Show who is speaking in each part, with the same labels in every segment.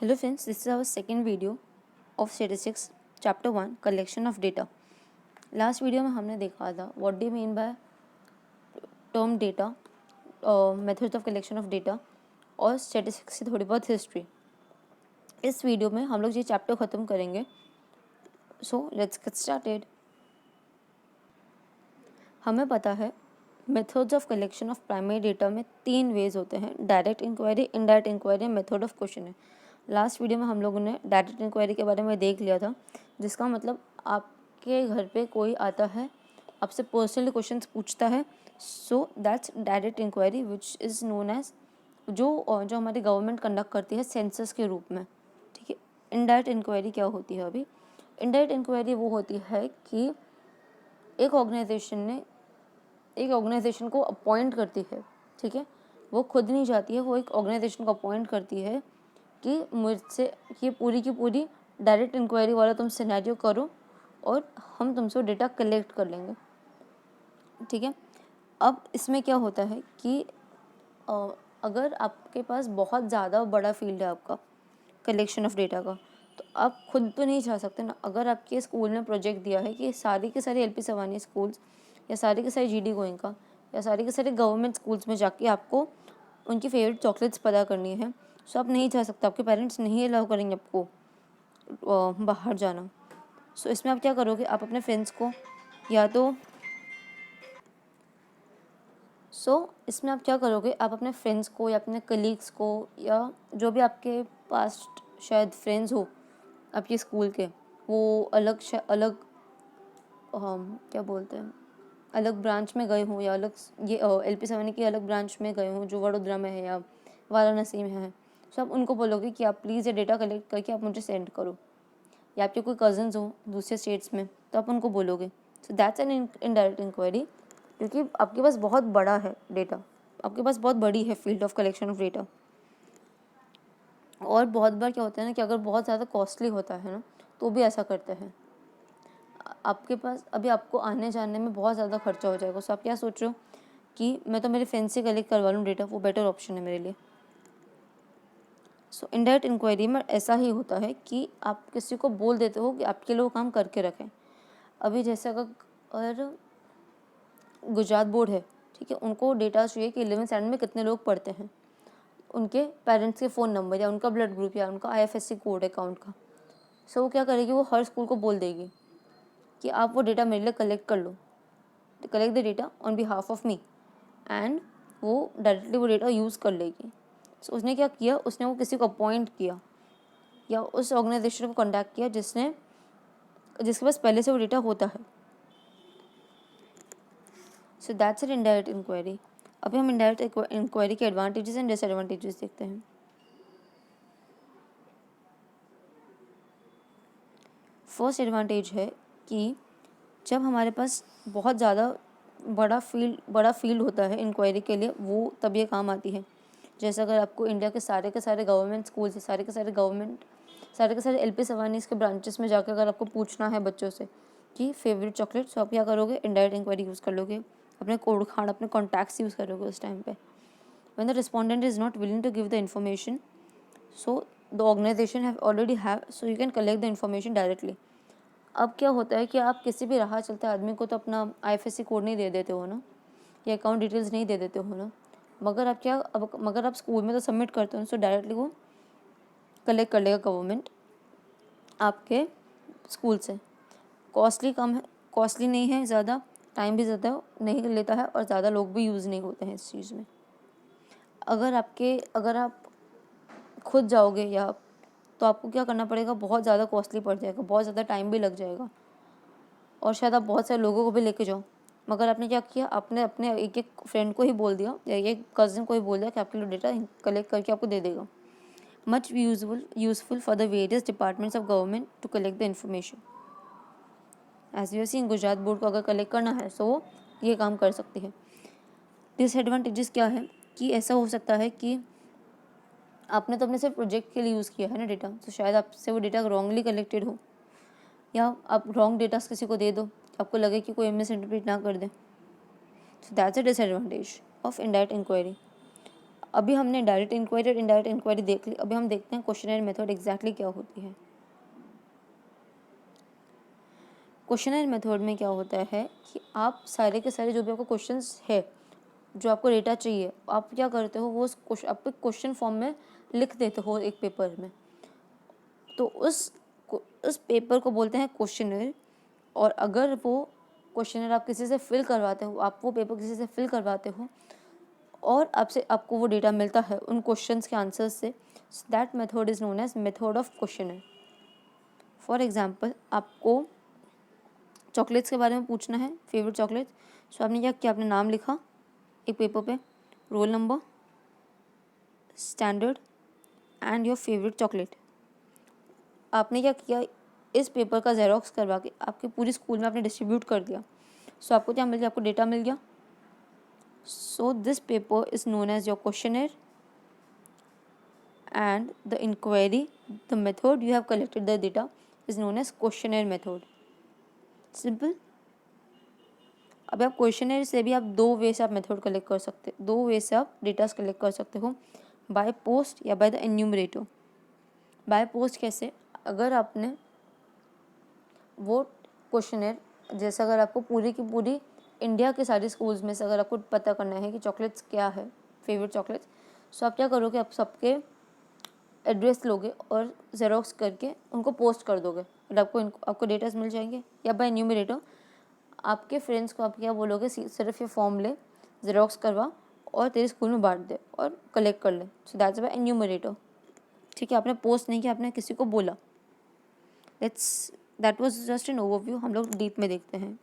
Speaker 1: Hello friends, this is our second video of statistics chapter 1 collection of data. Last video में हमने देखा था what do mean by term data, methods of collection of data और statistics की थोड़ी बहुत history. इस video में हम लोग ये चैप्टर ख़त्म करेंगे. So let's get started. हमें पता है methods of collection of primary data में 3 वेज होते हैं: direct inquiry, indirect inquiry, method of question है. लास्ट वीडियो में हम लोगों ने डायरेक्ट इंक्वायरी के बारे में देख लिया था, जिसका मतलब आपके घर पे कोई आता है, आपसे पर्सनली क्वेश्चंस पूछता है. So that's direct inquiry which is known as जो हमारी गवर्नमेंट कंडक्ट करती है सेंसस के रूप में. ठीक है. इनडायरेक्ट इंक्वायरी क्या होती है? अभी इनडायरेक्ट इंक्वायरी वो होती है कि एक ऑर्गेनाइजेशन को अपॉइंट करती है. ठीक है. वो खुद नहीं जाती है, वो एक ऑर्गेनाइजेशन को अपॉइंट करती है कि मुझसे ये पूरी की पूरी डायरेक्ट इंक्वायरी वाला तुम सिनेरियो करो और हम तुमसे डेटा कलेक्ट कर लेंगे. ठीक है. अब इसमें क्या होता है कि अगर आपके पास बहुत ज़्यादा बड़ा फील्ड है आपका कलेक्शन ऑफ डेटा का, तो आप खुद तो नहीं जा सकते ना. अगर आपके स्कूल ने प्रोजेक्ट दिया है कि सारे के सारे LP सवानी स्कूल्स या सारे के सारे GD गोइंका या सारे के सारे गवर्नमेंट स्कूल्स में जाके आपको उनकी फेवरेट चॉकलेट्स पता करनी है, सो आप नहीं जा सकते. आपके पेरेंट्स नहीं अलाउ करेंगे आपको बाहर जाना. सो इसमें आप क्या करोगे? आप अपने फ्रेंड्स को या तो इसमें आप क्या करोगे? आप अपने फ्रेंड्स को या अपने कलीग्स को या जो भी आपके पास शायद फ्रेंड्स हो आपके स्कूल के, वो अलग क्या बोलते हैं, अलग ब्रांच में गए हों या अलग ये LP सवानी की अलग ब्रांच में गए हों जो वडोदरा में है या वाराणसी में है. सो आप उनको बोलोगे कि आप प्लीज़ ये डेटा कलेक्ट करके आप मुझे सेंड करो. या आपके कोई कज़न्स हो दूसरे स्टेट्स में, तो आप उनको बोलोगे. So that's an indirect inquiry, क्योंकि आपके पास बहुत बड़ा है डेटा, आपके पास बहुत बड़ी है field of collection of data. और बहुत बार क्या होता है ना कि अगर बहुत ज़्यादा कॉस्टली होता है ना, तो भी ऐसा करते हैं. आपके पास अभी आपको आने जाने में बहुत ज़्यादा खर्चा हो जाएगा. सो आप क्या सोच रहे हो कि मैं तो मेरे फ्रेंड से कलेक्ट करवा लूँ डेटा, वो बेटर ऑप्शन है मेरे लिए. सो इनडायरेक्ट इंक्वायरी में ऐसा ही होता है कि आप किसी को बोल देते हो कि आपके लिए वो काम करके रखें. अभी जैसे अगर गुजरात बोर्ड है, ठीक है, उनको डेटा चाहिए कि 11th स्टैंडर्ड में कितने लोग पढ़ते हैं, उनके पेरेंट्स के फ़ोन नंबर या उनका ब्लड ग्रुप या उनका IFSC कोड अकाउंट का. सो वो क्या करेगी? वो हर स्कूल को बोल देगी कि आप वो डेटा मेरे लिए कलेक्ट कर लो, collect the data on behalf of me, and वो डायरेक्टली वो डेटा यूज़ कर लेगी. सो उसने क्या किया? उसने वो किसी को अपॉइंट किया या उस ऑर्गेनाइजेशन को कॉन्टैक्ट किया जिसके पास पहले से वो डेटा होता है. So that's an indirect inquiry. अभी हम इनडायरेक्ट इंक्वायरी के एडवांटेजेस एंड डिसएडवांटेजेस देखते हैं. फर्स्ट एडवांटेज है कि जब हमारे पास बहुत ज़्यादा बड़ा फील्ड होता है इंक्वायरी के लिए, वो तब ये काम आती है. जैसे अगर आपको इंडिया के सारे गवर्नमेंट स्कूल से सारे के सारे LP सवानीस के ब्रांचेस में जाकर अगर आपको पूछना है बच्चों से कि फेवरेट चॉकलेट, तो आप क्या करोगे? इनडायरेक्ट इंक्वायरी यूज़ कर लोगे. अपने कोड खान, अपने कॉन्टैक्ट्स यूज़ करोगे उस टाइम पे. When the respondent is not willing to give the information, so the organisation so you can collect the information directly. अब क्या होता है कि आप किसी भी राह चलते आदमी को तो अपना IFSC कोड नहीं दे देते हो ना, या अकाउंट डिटेल्स नहीं दे देते हो ना. मगर आप स्कूल में तो सबमिट करते हो, सो डायरेक्टली वो कलेक्ट कर लेगा गवर्नमेंट आपके स्कूल से. कॉस्टली नहीं है ज़्यादा, टाइम भी ज़्यादा नहीं लेता है और ज़्यादा लोग भी यूज़ नहीं होते हैं इस चीज़ में. अगर आप खुद जाओगे या तो आपको क्या करना पड़ेगा? बहुत ज़्यादा कॉस्टली पड़ जाएगा, बहुत ज़्यादा टाइम भी लग जाएगा और शायद आप बहुत सारे लोगों को भी लेके जाओ. मगर आपने क्या किया? आपने अपने एक फ्रेंड को ही बोल दिया या एक कज़न को ही बोल दिया कि आपके लिए डेटा कलेक्ट करके आपको दे देगा. Much useful for the various departments of government to collect the information. As you seen, Gujarat board को अगर कलेक्ट करना है सो वो ये काम कर सकती है. डिसएडवांटेजेस क्या है कि ऐसा हो सकता है कि आपने तो अपने सिर्फ प्रोजेक्ट के लिए यूज़ किया है ना डेटा, तो शायद आपसे वो डेटा रॉन्गली कलेक्टेड हो या आप रॉन्ग डेटा किसी को दे दो, आपको लगे कि कोई मिस इंटरप्रेट ना कर दे. So that's a disadvantage of indirect inquiry. अभी हमने डायरेक्ट इंक्वायरी और इनडायरेक्ट इंक्वायरी देख ली, अभी हम देखते हैं क्वेश्चनर मेथड एग्जैक्टली क्या होती है। क्वेश्चनर मेथड में क्या होता है कि आप सारे के सारे जो भी आपको क्वेश्चंस है, जो आपको डेटा चाहिए, आप क्या करते हो, वो उस आप क्वेश्चन फॉर्म में लिख देते हो एक पेपर में। तो उस पेपर को बोलते हैं क्वेश्चनर। और अगर वो क्वेश्चनर आप किसी से फिल करवाते हो, आप वो पेपर किसी से फिल करवाते हो और आपको वो डेटा मिलता है उन क्वेश्चंस के आंसर्स से, that method is known as method of questionnaire. For example, आपको चॉकलेट्स के बारे में पूछना है, फेवरेट चॉकलेट। सो आपने क्या किया, आपने नाम लिखा एक पेपर पे, roll number, standard and your favourite chocolate. आपने क्या किया, इस पेपर का जेरोक्स करवा के आपके पूरी स्कूल में आपने डिस्ट्रीब्यूट कर दिया। सो आपको क्या मिल गया, आपको डेटा मिल गया। So this paper is known as your questionnaire and the inquiry, the method you have collected the data is known as questionnaire method. Simple. अब आप क्वेश्चनर से भी आप दो वे से आप मेथड कलेक्ट कर सकते हो, दो वे से आप डेटा कलेक्ट कर सकते हो, बाय पोस्ट या by the enumerator. By post कैसे, अगर आपने वो क्वेश्चनर, जैसे अगर आपको पूरी की पूरी इंडिया के सारे स्कूल्स में से अगर आपको पता करना है कि चॉकलेट्स क्या है, फेवरेट चॉकलेट्स, सो आप क्या करोगे, आप सबके एड्रेस लोगे और ज़ेरोक्स करके उनको पोस्ट कर दोगे और आपको डेटास मिल जाएंगे। या बाय न्यूमरेटर, आपके फ्रेंड्स को आप क्या बोलोगे, सिर्फ ये फॉर्म ले, ज़ेरोक्स करवा और तेरे स्कूल में बांट दे और कलेक्ट कर ले। So that's bye numerator. ठीक है, आपने पोस्ट नहीं किया, आपने किसी को बोला। That was just an overview. हम लोग डीप में देखते हैं।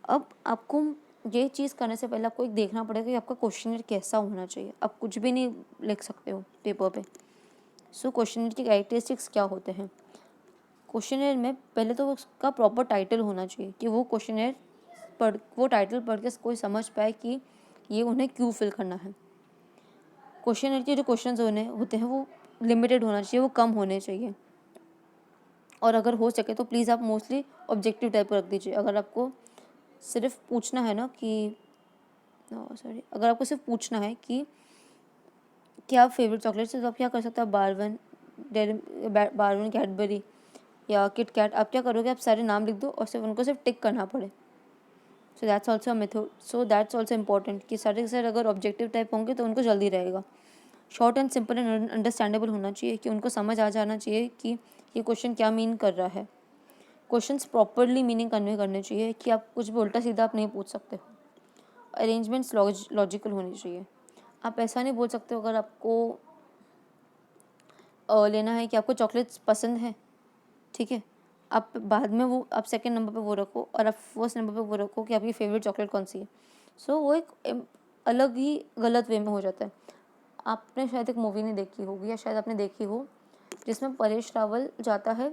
Speaker 1: अब आपको ये चीज़ करने से पहले आपको एक देखना पड़ेगा कि आपका क्वेश्चनर कैसा होना चाहिए। आप कुछ भी नहीं लिख सकते हो पेपर पे। सो क्वेश्चनर की कैरेक्टरिस्टिक्स क्या होते हैं, क्वेश्चनर में पहले तो उसका प्रॉपर टाइटल होना चाहिए कि वो क्वेश्चनर वो टाइटल पढ़ के कोई समझ पाए कि ये उन्हें क्यों फिल करना है। क्वेश्चनर के जो क्वेश्चंस होते हैं वो लिमिटेड होना चाहिए, वो कम होने चाहिए। और अगर हो सके तो प्लीज़ आप मोस्टली ऑब्जेक्टिव टाइप रख दीजिए। अगर आपको सिर्फ पूछना है ना कि अगर आपको सिर्फ पूछना है कि क्या फेवरेट चॉकलेट्स है, तो आप क्या कर सकते हो, बारवन कैडबरी या किट कैट, आप क्या करोगे, आप सारे नाम लिख दो और सिर्फ उनको सिर्फ टिक करना पड़े। So that's also method. So that's also important कि सारे के सारे अगर ऑब्जेक्टिव टाइप होंगे तो उनको जल्दी रहेगा। Short and simple and understandable होना चाहिए कि उनको समझ आ जाना चाहिए कि ये क्वेश्चन क्या मीन कर रहा है। क्वेश्चंस प्रॉपरली मीनिंग कन्वे करने चाहिए कि आप कुछ भी उल्टा सीधा आप नहीं पूछ सकते हो। अरेंजमेंट्स लॉजिकल होनी चाहिए। आप ऐसा नहीं बोल सकते हो, अगर आपको लेना है कि आपको चॉकलेट्स पसंद है, ठीक है, आप बाद में वो आप सेकंड नंबर पे वो रखो और आप फर्स्ट नंबर पे वो रखो कि आपकी फेवरेट चॉकलेट कौन सी है। सो वो एक अलग ही गलत वे में हो जाता है। आपने शायद एक मूवी नहीं देखी होगी या शायद आपने देखी हो जिसमें परेश रावल जाता है,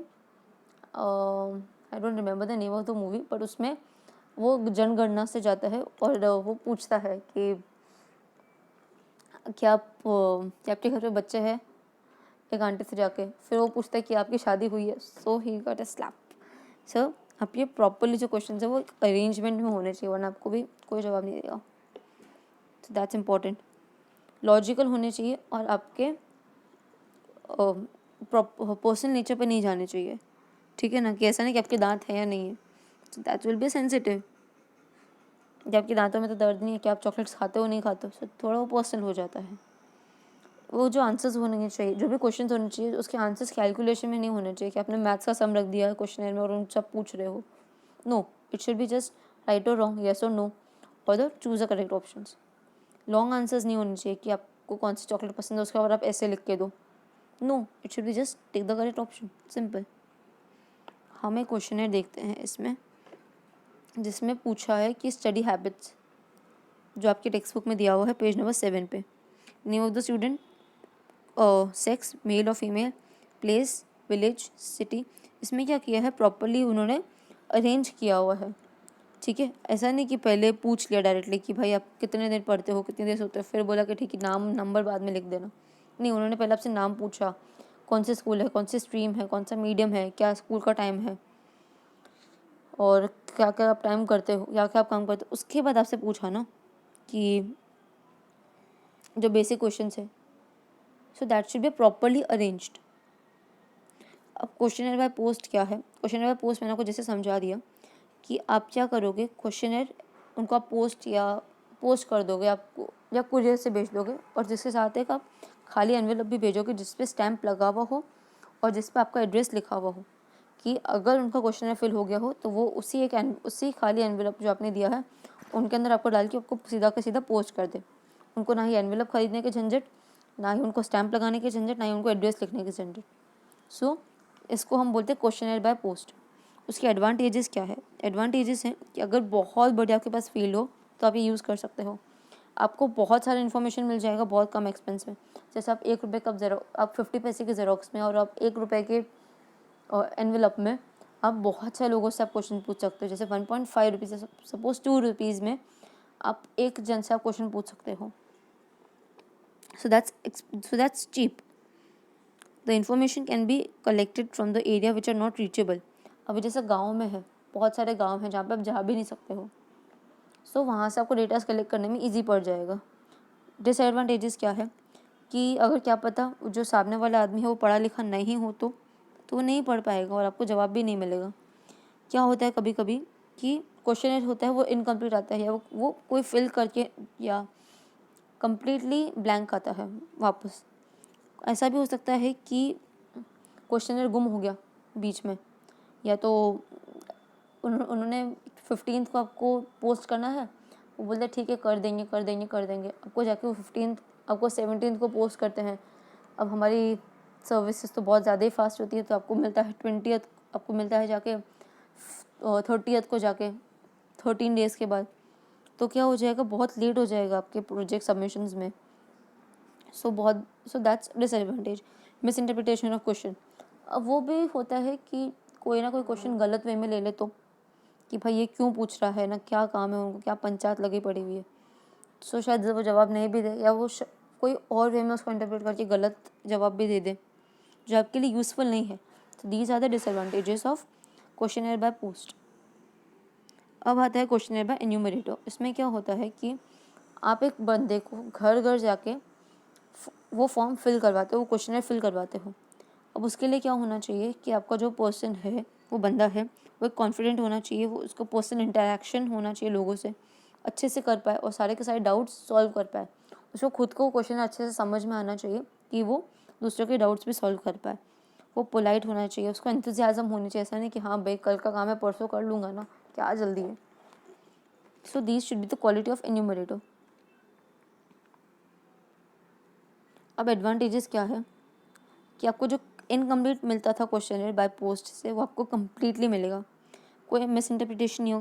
Speaker 1: I don't remember the name of the movie, but उसमें वो जनगणना से जाता है और वो पूछता है कि क्या आपके घर पे बच्चे हैं, एक आंटी से जाके, फिर वो पूछता है कि आपकी शादी हुई है। सो ही गॉट अ स्लैप। सो आप ये प्रॉपरली जो क्वेश्चन है वो एक अरेंजमेंट में होने चाहिए, वरना आपको भी कोई जवाब नहीं देगा। So that's important. लॉजिकल होने चाहिए और आपके पर्सनल नेचर पे नहीं जाने चाहिए, ठीक है ना, कि ऐसा नहीं कि आपके दांत हैं या नहीं है। So that will be sensitive. जब आपके दांतों में तो दर्द नहीं है कि आप चॉकलेट्स खाते हो नहीं खाते हो, सो थोड़ा वो पर्सनल हो जाता है। वो जो आंसर्स होने चाहिए, जो भी क्वेश्चन होने चाहिए, उसके आंसर्स कैलकुलेशन में नहीं होने चाहिए कि आपने मैथ्स का सम रख दिया है क्वेश्चन में और उन सब पूछ रहे हो। No, it should be just right और रॉन्ग, येस और नो, और the choose the correct options. Long answers नहीं होने चाहिए कि आपको कौन सी चॉकलेट पसंद है उसके बाद आप ऐसे लिख के दो। No, it should be just take the correct option, simple. हम एक क्वेश्चन देखते हैं इसमें, जिसमें पूछा है कि स्टडी हैबिट्स, जो आपकी टेक्स्ट बुक में दिया हुआ है पेज नंबर 7 पे। Name of the student, sex mail और फीमेल, प्लेस विलेज सिटी। इसमें क्या किया है, प्रॉपरली उन्होंने अरेंज किया हुआ है, ठीक है। ऐसा नहीं कि पहले पूछ लिया डायरेक्टली कि भाई आप कितने देर पढ़ते हो, कितनी देर सोते हो, फिर बोला कि ठीक है नाम नंबर बाद में लिख देना। नहीं, उन्होंने पहले आपसे नाम पूछा, कौन से स्कूल है, कौन सी स्ट्रीम है, कौन सा मीडियम है, क्या स्कूल का टाइम है और क्या क्या आप टाइम करते हो, क्या क्या आप काम करते हो। उसके बाद आपसे पूछा ना कि जो बेसिक क्वेश्चन है, so that should be properly arranged. अब क्वेश्चनर बाय पोस्ट क्या है? क्वेश्चनर बाय पोस्ट मैंने आपको जैसे समझा दिया कि आप क्या करोगे, क्वेश्चनर उनको आप पोस्ट कर दोगे आपको, या कुरियर से भेज दोगे, और जिसके साथ एक आप खाली एनवेलप भी भेजोगे जिस पे स्टैम्प लगा हुआ हो और जिस पे आपका एड्रेस लिखा हुआ हो, कि अगर उनका क्वेश्चनर फिल हो गया हो तो वो उसी खाली एनवेलप जो आपने दिया है उनके अंदर आपको डाल के आपको सीधा का सीधा पोस्ट कर दे। उनको ना ही एनवेलप खरीदने के झंझट, ना ही उनको स्टैम्प लगाने के झंझट, ना ही उनको एड्रेस लिखने के झंझट। सो इसको हम बोलते हैं क्वेश्चनर बाय पोस्ट। उसके एडवांटेजेस क्या है? एडवांटेजेस हैं कि अगर बहुत बड़ी आपके पास फील्ड हो तो आप ये यूज़ कर सकते हो। आपको बहुत सारा इन्फॉर्मेशन मिल जाएगा बहुत कम एक्सपेंस में। जैसे आप 1 रुपये का आप 50 पैसे के ज़ेरॉक्स में और आप 1 रुपये के एनवेलप में आप बहुत सारे लोगों से आप क्वेश्चन पूछ सकते हो। जैसे 1.5 रुपीज़, सपोज 2 रुपीज़ में आप एक जन से आप क्वेश्चन पूछ सकते हो। So that's cheap. The information can be collected from the area which are not reachable. अभी जैसे गाँव में है, बहुत सारे गाँव हैं जहाँ पे आप जा भी नहीं सकते हो, सो वहाँ से आपको डेटा कलेक्ट करने में ईजी पड़ जाएगा। डिसएडवांटेजेस क्या है कि अगर क्या पता जो सामने वाला आदमी है वो पढ़ा लिखा नहीं हो तो वो नहीं पढ़ पाएगा और आपको जवाब भी नहीं मिलेगा। क्या होता है कभी कभी कि क्वेश्चन होता है वो इनकम्प्लीट आता है, या वो कोई फिल करके या कम्प्लीटली ब्लैंक आता है वापस। ऐसा भी हो सकता है कि क्वेश्चनर गुम हो गया बीच में, या तो उन्होंने 15th को आपको पोस्ट करना है, वो बोलते ठीक है कर देंगे, आपको जाके वो 15th आपको 17th को पोस्ट करते हैं। अब हमारी सर्विसेज तो बहुत ज़्यादा ही फास्ट होती है, तो आपको मिलता है 20th, आपको मिलता है जाके 30th को जाके 13 डेज़ के बाद। तो क्या हो जाएगा, बहुत लेट हो जाएगा आपके प्रोजेक्ट सबमिशंस में। So that's disadvantage. Miss interpretation of question. अब वो भी होता है कि कोई ना कोई क्वेश्चन गलत वे में ले ले तो, कि भाई ये क्यों पूछ रहा है, ना क्या काम है उनको, क्या पंचायत लगी पड़ी हुई है। सो शायद वो जवाब नहीं भी दे, या वो कोई और वे में उसको इंटरप्रेट करके गलत जवाब भी दे दे जो आपके लिए यूज़फुल नहीं है। तो these are the disadvantages of questionnaire by post. अब आता है क्वेश्चनर बाय एन्यूमरेटर। इसमें क्या होता है कि आप एक बंदे को घर घर जाके वो फॉर्म फिल करवाते हो, वो क्वेश्चनर फिल करवाते हो। अब उसके लिए क्या होना चाहिए कि आपका जो पर्सन है, वो बंदा है, वो एक कॉन्फिडेंट होना चाहिए, वो उसको पर्सन इंटरेक्शन होना चाहिए लोगों से, अच्छे से कर पाए और सारे के सारे डाउट्स सॉल्व कर पाए। उसको खुद को क्वेश्चन अच्छे से समझ में आना चाहिए कि वो दूसरों के डाउट्स भी सॉल्व कर पाए। वो पोलाइट होना चाहिए, उसको एंथुजियाज्म होनी चाहिए, ऐसा नहीं कि हाँ भाई कल का काम है परसों कर लूँगा ना, क्या जल्दी है। So these should be the quality of enumerator. अब एडवांटेजेस क्या है कि आपको जो इनकम्प्लीट मिलता था क्वेश्चनर बाय पोस्ट से, वो आपको कम्प्लीटली मिलेगा। कोई मिस इंटरप्रिटेशन नहीं हो,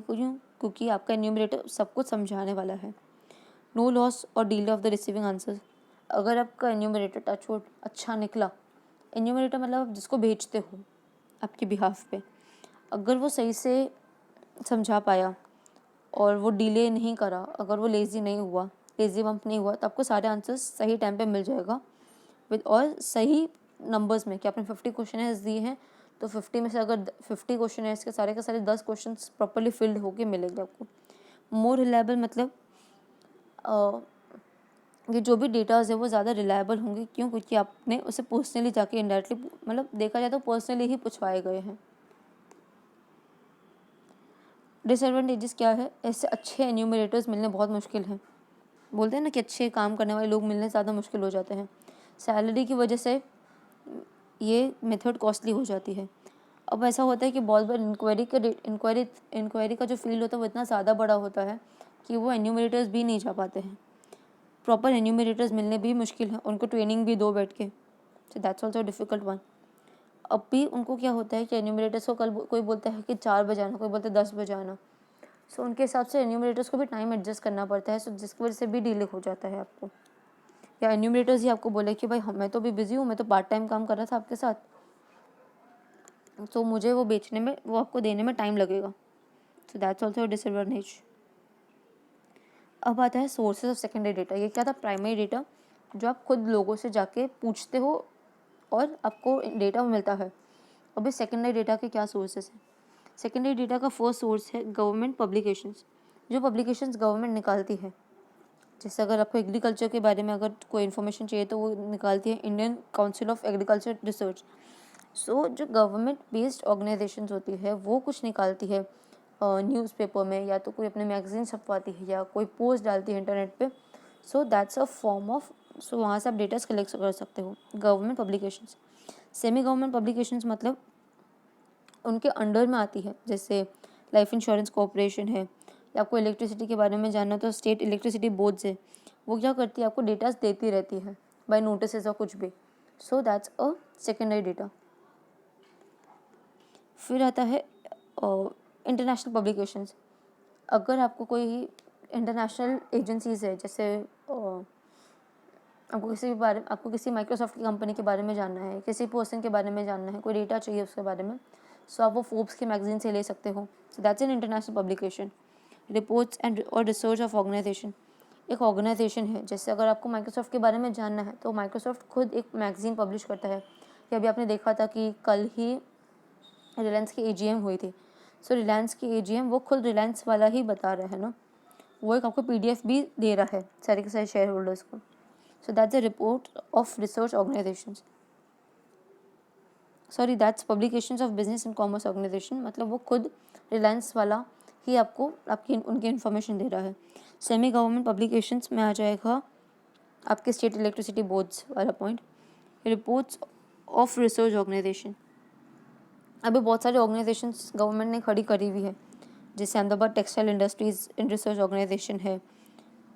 Speaker 1: क्योंकि आपका एन्यूमरेटर सब कुछ समझाने वाला है। नो लॉस और delay of the receiving answer. अगर आपका एन्यूमरेटर टचवुड अच्छा निकला, एन्यूमरेटर मतलब आप जिसको भेजते हो आपके बिहाफ पे, अगर वो सही से समझा पाया और वो डिले नहीं करा, अगर वो लेज़ी बम्प नहीं हुआ, तो आपको सारे आंसर्स सही टाइम पे मिल जाएगा विद और सही नंबर्स में। कि आपने 50 क्वेश्चनर्स दिए हैं तो 50 में से अगर 50 क्वेश्चनर्स के सारे 10 क्वेश्चन प्रॉपरली फिल्ड होके मिलेंगे आपको। मोर रिलायबल मतलब ये जो भी डेटाज है वो ज़्यादा रिलायबल होंगे। क्यों? क्योंकि आपने उसे पर्सनली जाके इनडायरेक्टली, मतलब देखा जाए तो पर्सनली ही पूछवाए गए हैं। डिसएडवांटेजेस क्या है? ऐसे अच्छे एन्यूमरेटर्स मिलने बहुत मुश्किल हैं। बोलते हैं ना कि अच्छे काम करने वाले लोग मिलने ज़्यादा मुश्किल हो जाते हैं। सैलरी की वजह से ये मेथड कॉस्टली हो जाती है। अब ऐसा होता है कि बहुत बार इंक्वायरी का जो फील्ड होता है वो इतना ज़्यादा बड़ा होता है कि वो एन्यूमरेटर्स भी नहीं जा पाते हैं। प्रॉपर एन्यूमरेटर्स मिलने भी मुश्किल है, उनको ट्रेनिंग भी दो बैठ के। So that's also difficult one. अब भी उनको क्या होता है कि एन्यूमरेटर्स को कल कोई बोलता है कि 4 बजे आना, कोई बोलता है 10 बजे आना। सो उनके हिसाब से एन्यूमरेटर्स को भी टाइम एडजस्ट करना पड़ता है, सो जिसकी वजह से भी डिले हो जाता है आपको। या एन्यूमरेटर्स ही आपको बोले कि भाई मैं तो भी बिज़ी हूँ, मैं तो पार्ट टाइम काम कर रहा था आपके साथ, तो मुझे वो बेचने में, वो आपको देने में टाइम लगेगा। So that's also disadvantage. अब आता है सोर्सेज ऑफ सेकेंडरी डेटा। ये क्या था? प्राइमरी डेटा जो आप खुद लोगों से जाके पूछते हो और आपको डेटा मिलता है। अभी सेकेंडरी डेटा के क्या सोर्सेज हैं? सेकेंडरी डेटा का फर्स्ट सोर्स है गवर्नमेंट पब्लिकेशंस। जो पब्लिकेशंस गवर्नमेंट निकालती है, जैसे अगर आपको एग्रीकल्चर के बारे में अगर कोई इन्फॉर्मेशन चाहिए तो वो निकालती है Indian council of agriculture research. So जो गवर्नमेंट बेस्ड ऑर्गेनाइजेशंस होती है वो कुछ निकालती है न्यूज़पेपर में, या तो कोई अपने मैगजीन छपवाती है या कोई पोस्ट डालती है इंटरनेट पे। So that's a form of, so वहाँ से आप डेटास कलेक्ट कर सकते हो। Government publications, semi government publications मतलब उनके अंडर में आती है, जैसे लाइफ इंश्योरेंस कॉर्पोरेशन है, या आपको इलेक्ट्रिसिटी के बारे में जानना तो स्टेट इलेक्ट्रिसिटी बोर्ड्स है, वो क्या करती है आपको डेटास देती रहती है बाय नोटिस और कुछ भी। सो दैट्स अ सेकेंडरी डेटा। फिर आता है इंटरनेशनल पब्लिकेशंस। अगर आपको कोई इंटरनेशनल एजेंसीज़ है, जैसे आपको किसी माइक्रोसॉफ्ट की कंपनी के बारे में जानना है, किसी पर्सन के बारे में जानना है, कोई डेटा चाहिए उसके बारे में, सो आप वो फोर्ब्स की मैगजीन से ले सकते हो। So that's an international publication. Reports and और रिसर्च ऑफ ऑर्गेनाइजेशन, एक ऑर्गेनाइजेशन है। जैसे अगर आपको माइक्रोसॉफ्ट के बारे में जानना है तो माइक्रोसॉफ्ट खुद एक मैगजीन पब्लिश करता है, कि अभी आपने देखा था कि कल ही रिलायंस की AGM हुई थी। सो रिलायंस की AGM वो खुद रिलायंस वाला ही बता रहा है ना, वो एक आपको PDF भी दे रहा है सारे के सारे शेयर होल्डर्स को। So that's a report of research organisations, sorry that's publications of business and commerce organisation, मतलब वो खुद रिलायंस वाला ही आपको आपकी उनकी इन्फॉर्मेशन दे रहा है। सेमी गवर्नमेंट पब्लिकेशंस में आ जाएगा आपके स्टेट इलेक्ट्रिसिटी बोर्ड्स वाला point. Reports of research organisation, अभी बहुत सारे ऑर्गेनाइजेशंस गवर्नमेंट ने खड़ी करी हुई है, जैसे Ahmedabad textile industries in research organisation है,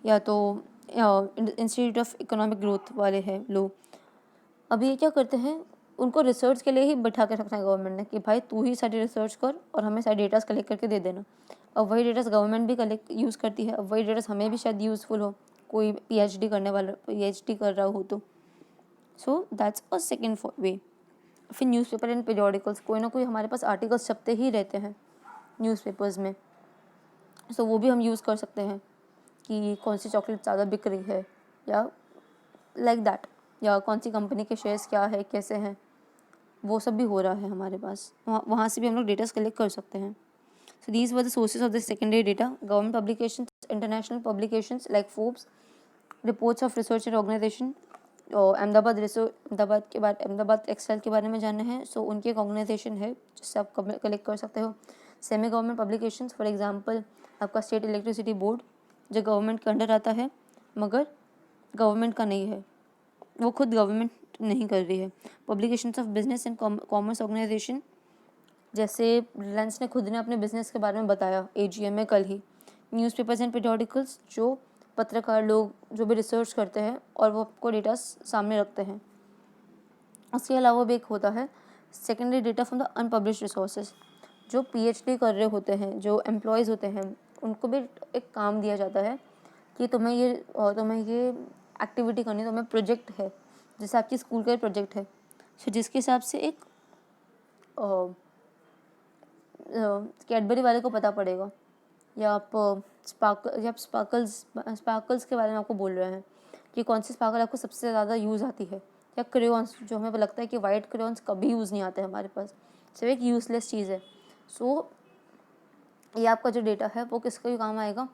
Speaker 1: या तो इंस्टीट्यूट ऑफ इकोनॉमिक ग्रोथ वाले हैं लोग। अभी ये क्या करते हैं, उनको रिसर्च के लिए ही बैठा के रखना है गवर्नमेंट ने, कि भाई तू ही सारी रिसर्च कर और हमें सारे डेटास कलेक्ट करके दे देना। अब वही डेटास गवर्नमेंट भी कलेक्ट यूज़ करती है, अब वही डेटास हमें भी शायद यूज़फुल हो, कोई PhD करने वाला PhD कर रहा हो तो। सो दैट्स अ सेकेंड वे। फिर न्यूज़पेपर एंड पीरियोडिकल्स, कोई ना कोई हमारे पास आर्टिकल्स छपते ही रहते हैं न्यूज़पेपर्स में, सो वो भी हम यूज़ कर सकते हैं कि कौन सी चॉकलेट ज़्यादा बिक रही है, या लाइक दैट, या कौन सी कंपनी के शेयर्स क्या है कैसे हैं, वो सब भी हो रहा है हमारे पास। वहाँ से भी हम लोग डेटास कलेक्ट कर सकते हैं। So these were the sources of the secondary data. Government publications, international publications like Forbes, reports of research and organisation. और अहमदाबाद टेक्सटाइल के बारे में जानना है, सो उनकी एक ऑर्गेनाइजेशन है जिससे आप कलेक्ट कर सकते हो। Semi government publications, for example आपका स्टेट इलेक्ट्रिसिटी बोर्ड, जो गवर्नमेंट के अंडर आता है मगर गवर्नमेंट का नहीं है, वो खुद गवर्नमेंट नहीं कर रही है। Publications of business and commerce organisation, जैसे रिलायंस ने खुद ने अपने बिजनेस के बारे में बताया AGM में कल ही। न्यूज़पेपर्स एंड पीरियोडिकल्स, जो पत्रकार लोग जो भी रिसर्च करते हैं और वो आपको डेटा सामने रखते हैं। उसके अलावा भी एक होता है secondary data from the unpublished resources, जो PhD कर रहे होते हैं, जो एम्प्लॉयज़ होते हैं, उनको भी एक काम दिया जाता है कि तुम्हें ये एक्टिविटी करनी है, तुम्हें प्रोजेक्ट है, जैसे आपकी स्कूल का प्रोजेक्ट है, सो जिसके हिसाब से एक कैडबरी वाले को पता पड़ेगा, या आप स्पार्कल्स के बारे में आपको बोल रहे हैं कि कौन सी स्पार्कल आपको सबसे ज़्यादा यूज़ आती है, या क्रेयॉन्स, जो हमें लगता है कि वाइट क्रेयॉन्स कभी यूज़ नहीं आते हमारे पास, सिर्फ एक यूज़लेस चीज़ है। सो ये आपका जो डेटा है वो किसका भी काम आएगा,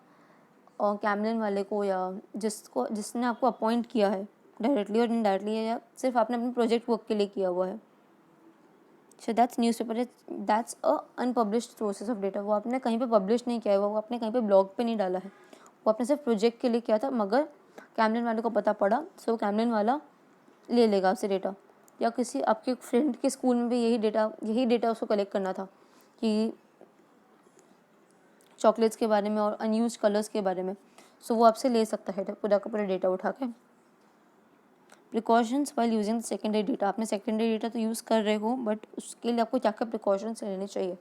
Speaker 1: और कैमलिन वाले को, या जिसने आपको अपॉइंट किया है डायरेक्टली और इनडायरेक्टली, या सिर्फ आपने अपने प्रोजेक्ट वर्क के लिए किया हुआ है। So that's newspaper, that's a unpublished sources of data. वो आपने कहीं पे पब्लिश नहीं किया हुआ, वो आपने कहीं पे ब्लॉग पे नहीं डाला है, वो आपने सिर्फ प्रोजेक्ट के लिए किया था, मगर कैमलिन वाले को पता पड़ा, सो कैमलिन वाला ले लेगा आपसे डेटा। या किसी आपके फ्रेंड के स्कूल में भी यही डेटा उसको कलेक्ट करना था कि चॉकलेट्स के बारे में और अनयूज्ड कलर्स के बारे में, सो वो आपसे ले सकता है पूरा का पूरा डेटा उठा के। Precautions while using secondary data, आपने सेकेंडरी डेटा तो यूज़ कर रहे हो, बट उसके लिए आपको क्या क्या प्रिकॉशंस लेने चाहिए।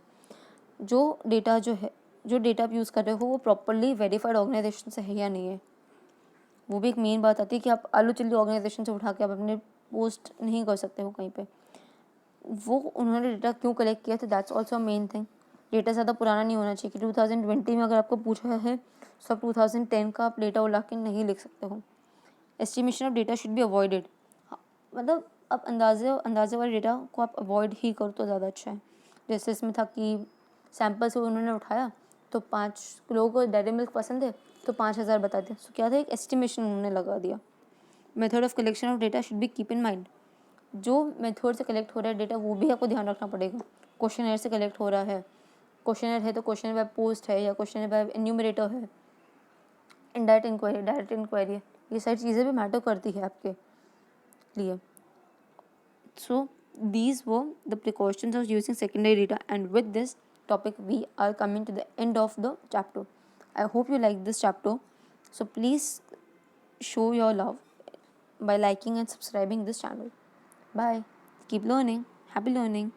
Speaker 1: जो डेटा आप यूज़ कर रहे हो वो प्रॉपरली वेरीफाइड ऑर्गेनाइजेशन से है या नहीं है। वो भी एक मेन बात आती है कि आप आलू चिल्ली ऑर्गेनाइजेशन से उठा के आप अपने पोस्ट नहीं कर सकते हो कहीं पे। वो उन्होंने डेटा क्यों कलेक्ट किया था, that's also main thing. Data ज़्यादा पुराना नहीं होना चाहिए कि 2020 में अगर आपको पूछा है तो 2010 का आप डेटा उला के नहीं लिख सकते हो। Estimation of data should be avoided, मतलब आप अंदाजे वाले डेटा को आप अवॉइड ही करो तो ज़्यादा अच्छा है। जैसे इसमें था कि सैंपल से उन्होंने उठाया तो 5 लोगों को डेयरी मिल्क पसंद है, तो 5,000 बता दिया। सो क्या था, एक एस्टिमेशन उन्होंने लगा दिया। Method of collection of data should be keep in mind. जो मेथड से कलेक्ट हो रहा है डेटा वो भी आपको ध्यान रखना पड़ेगा। क्वेश्चनर से कलेक्ट हो रहा है, क्वेश्चनर है तो क्वेश्चनर बाय पोस्ट है या क्वेश्चनर बाय एन्यूमरेटर है, इनडायरेक्ट इंक्वायरी, डायरेक्ट इंक्वायरी है, ये सारी चीज़ें भी मैटर करती है आपके लिए। सो these were the precautions of using secondary data, and with this topic we are coming to the end of the chapter. I hope you like this chapter, so please show your love by liking and subscribing this channel. Bye. Keep learning. Happy learning.